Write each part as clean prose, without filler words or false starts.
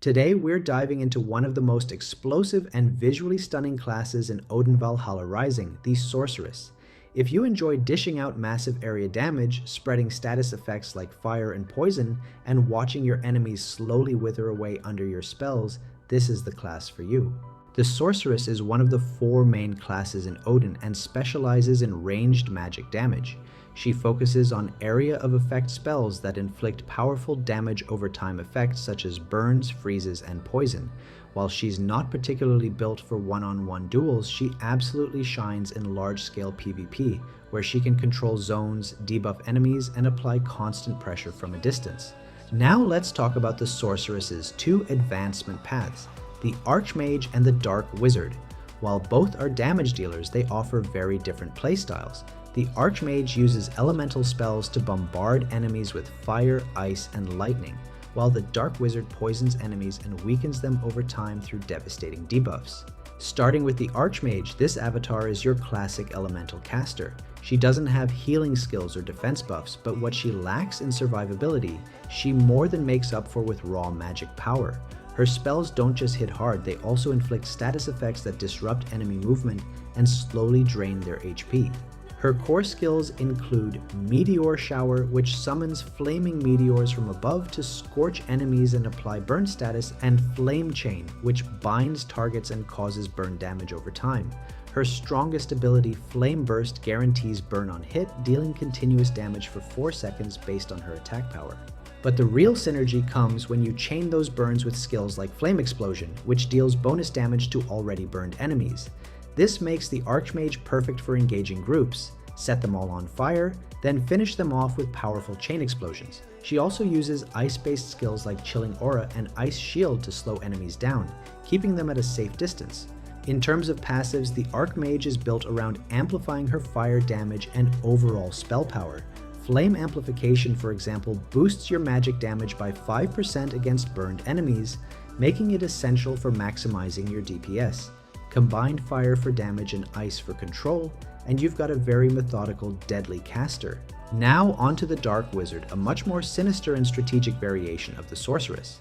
Today we're diving into one of the most explosive and visually stunning classes in Odin Valhalla Rising, the Sorceress. If you enjoy dishing out massive area damage, spreading status effects like fire and poison, and watching your enemies slowly wither away under your spells, this is the class for you. The Sorceress is one of the 4 main classes in Odin and specializes in ranged magic damage. She focuses on area of effect spells that inflict powerful damage over time effects such as burns, freezes, and poison. While she's not particularly built for one-on-one duels, she absolutely shines in large-scale PvP, where she can control zones, debuff enemies, and apply constant pressure from a distance. Now let's talk about the Sorceress's 2 advancement paths, the Arch Mage and the Dark Wizard. While both are damage dealers, they offer very different playstyles. The Arch Mage uses elemental spells to bombard enemies with fire, ice, and lightning, while the Dark Wizard poisons enemies and weakens them over time through devastating debuffs. Starting with the Arch Mage, this avatar is your classic elemental caster. She doesn't have healing skills or defense buffs, but what she lacks in survivability, she more than makes up for with raw magic power. Her spells don't just hit hard, they also inflict status effects that disrupt enemy movement and slowly drain their HP. Her core skills include Meteor Shower, which summons flaming meteors from above to scorch enemies and apply burn status, and Flame Chain, which binds targets and causes burn damage over time. Her strongest ability, Flame Burst, guarantees burn on hit, dealing continuous damage for 4 seconds based on her attack power. But the real synergy comes when you chain those burns with skills like Flame Explosion, which deals bonus damage to already burned enemies. This makes the Archmage perfect for engaging groups. Set them all on fire, then finish them off with powerful chain explosions. She also uses ice-based skills like Chilling Aura and Ice Shield to slow enemies down, keeping them at a safe distance. In terms of passives, the Archmage is built around amplifying her fire damage and overall spell power. Flame Amplification, for example, boosts your magic damage by 5% against burned enemies, making it essential for maximizing your DPS. Combined fire for damage and ice for control, and you've got a very methodical, deadly caster. Now onto the Dark Wizard, a much more sinister and strategic variation of the Sorceress.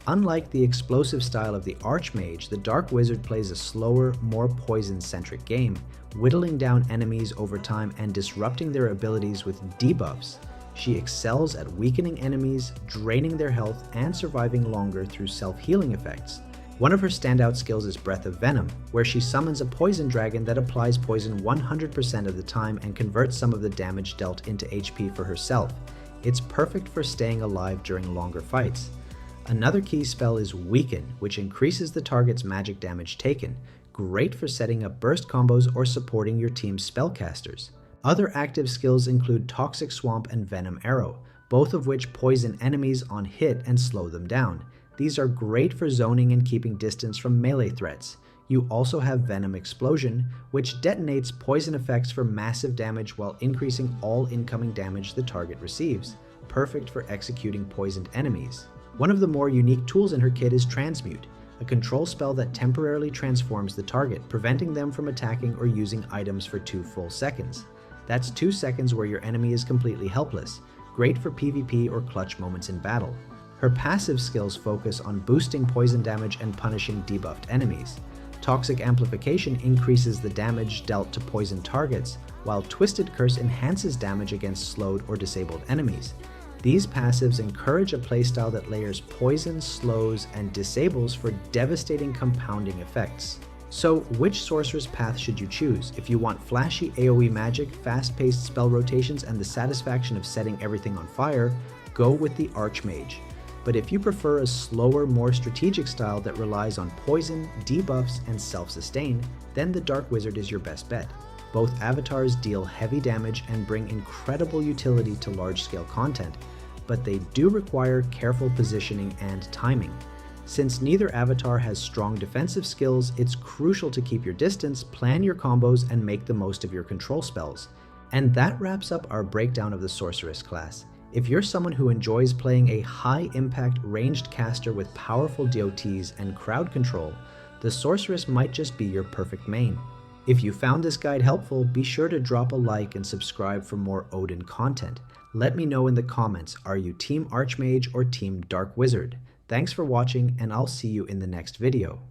Unlike the explosive style of the Archmage, the Dark Wizard plays a slower, more poison-centric game, whittling down enemies over time and disrupting their abilities with debuffs. She excels at weakening enemies, draining their health, and surviving longer through self-healing effects. One of her standout skills is Breath of Venom, where she summons a poison dragon that applies poison 100% of the time and converts some of the damage dealt into HP for herself. It's perfect for staying alive during longer fights. Another key spell is Weaken, which increases the target's magic damage taken, great for setting up burst combos or supporting your team's spellcasters. Other active skills include Toxic Swamp and Venom Arrow, both of which poison enemies on hit and slow them down. These are great for zoning and keeping distance from melee threats. You also have Venom Explosion, which detonates poison effects for massive damage while increasing all incoming damage the target receives, perfect for executing poisoned enemies. One of the more unique tools in her kit is Transmute, a control spell that temporarily transforms the target, preventing them from attacking or using items for 2 full seconds. That's 2 seconds where your enemy is completely helpless, great for PvP or clutch moments in battle. Her passive skills focus on boosting poison damage and punishing debuffed enemies. Toxic Amplification increases the damage dealt to poison targets, while Twisted Curse enhances damage against slowed or disabled enemies. These passives encourage a playstyle that layers poison, slows, and disables for devastating compounding effects. So, which Sorceress path should you choose? If you want flashy AoE magic, fast-paced spell rotations, and the satisfaction of setting everything on fire, go with the Archmage. But if you prefer a slower, more strategic style that relies on poison, debuffs, and self-sustain, then the Dark Wizard is your best bet. Both avatars deal heavy damage and bring incredible utility to large-scale content, but they do require careful positioning and timing. Since neither avatar has strong defensive skills, it's crucial to keep your distance, plan your combos, and make the most of your control spells. And that wraps up our breakdown of the Sorceress class. If you're someone who enjoys playing a high-impact ranged caster with powerful DOTs and crowd control, the Sorceress might just be your perfect main. If you found this guide helpful, be sure to drop a like and subscribe for more Odin content. Let me know in the comments, are you Team Archmage or Team Dark Wizard? Thanks for watching, and I'll see you in the next video.